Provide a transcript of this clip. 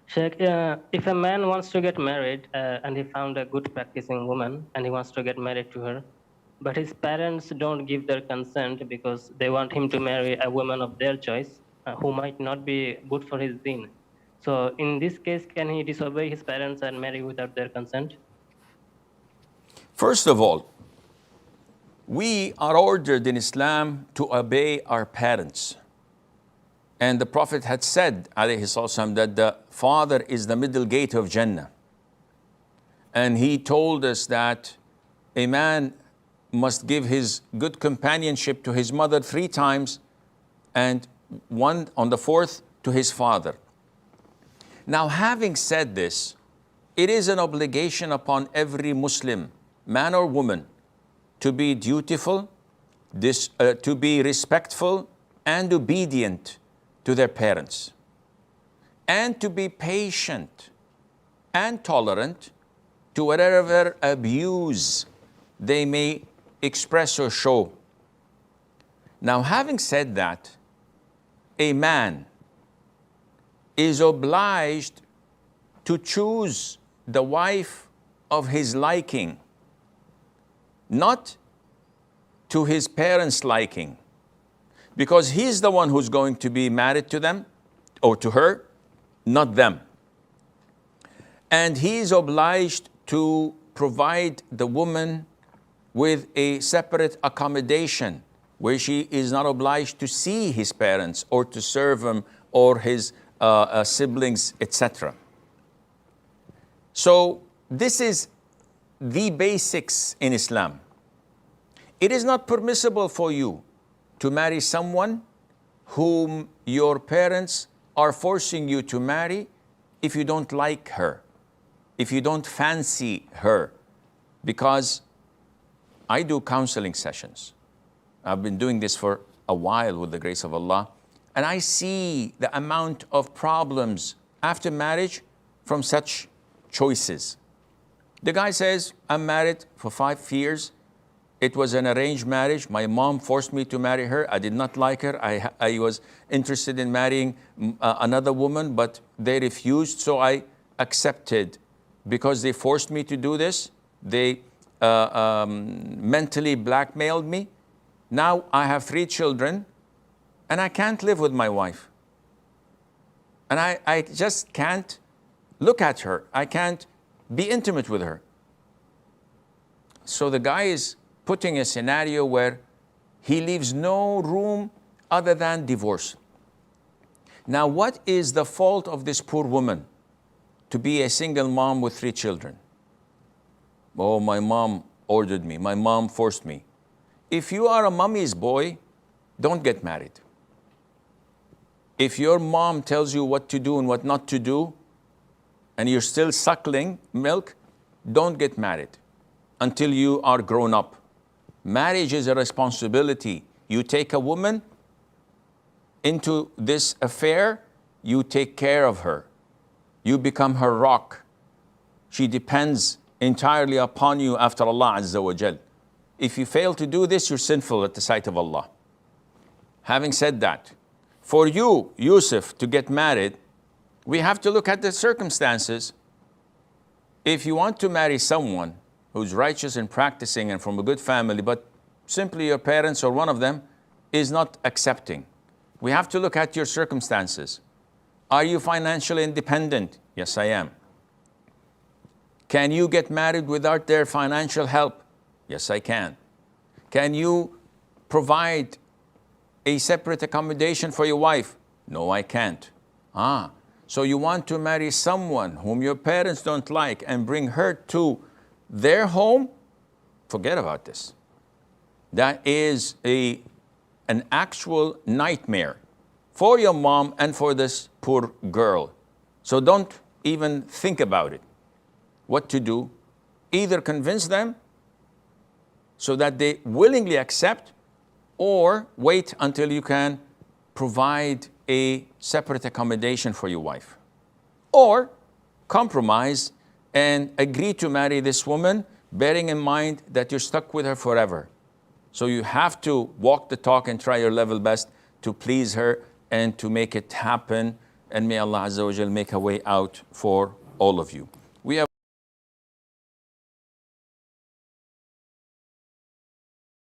Sheikh, if a man wants to get married and he found a good practicing woman and he wants to get married to her, but his parents don't give their consent because they want him to marry a woman of their choice who might not be good for his deen. So, in this case, can he disobey his parents and marry without their consent? First of all, we are ordered in Islam to obey our parents. And the Prophet had said, alayhi sallam, that the father is the middle gate of Jannah. And he told us that a man must give his good companionship to his mother 3 times, and one on the 4th to his father. Now, having said this, it is an obligation upon every Muslim, man or woman, to be dutiful, to be respectful and obedient to their parents, and to be patient and tolerant to whatever abuse they may express or show. Now, having said that, a man is obliged to choose the wife of his liking, not to his parents' liking, because he's the one who's going to be married to them or to her, not them. And he is obliged to provide the woman with a separate accommodation where she is not obliged to see his parents or to serve him or his siblings, etc. So this is the basics in Islam. It is not permissible for you to marry someone whom your parents are forcing you to marry if you don't like her, if you don't fancy her. Because I do counseling sessions. I've been doing this for a while with the grace of Allah, and I see the amount of problems after marriage from such choices. The guy says, I'm married for 5 years. It was an arranged marriage. My mom forced me to marry her. I did not like her. I was interested in marrying another woman, but they refused, so I accepted. Because they forced me to do this, they mentally blackmailed me. Now I have 3 children, and I can't live with my wife. And I just can't look at her. I can't be intimate with her. So the guy is putting a scenario where he leaves no room other than divorce. Now, what is the fault of this poor woman to be a single mom with 3 children? Oh, my mom ordered me. My mom forced me. If you are a mommy's boy, don't get married. If your mom tells you what to do and what not to do, and you're still suckling milk, don't get married until you are grown up. Marriage is a responsibility. You take a woman into this affair, you take care of her. You become her rock. She depends entirely upon you after Allah Azza wa Jal. If you fail to do this, you're sinful at the sight of Allah. Having said that, for you, Yusuf, to get married, we have to look at the circumstances. If you want to marry someone who's righteous and practicing and from a good family, but simply your parents or one of them is not accepting, we have to look at your circumstances. Are you financially independent? Yes, I am. Can you get married without their financial help? Yes, I can. Can you provide a separate accommodation for your wife? No, I can't. So you want to marry someone whom your parents don't like and bring her to their home? Forget about this. That is an actual nightmare for your mom and for this poor girl. So don't even think about it. What to do? Either convince them so that they willingly accept, or wait until you can provide a separate accommodation for your wife. Or compromise and agree to marry this woman, bearing in mind that you're stuck with her forever. So you have to walk the talk and try your level best to please her and to make it happen and may Allah Azza wa Jal make a way out for all of you.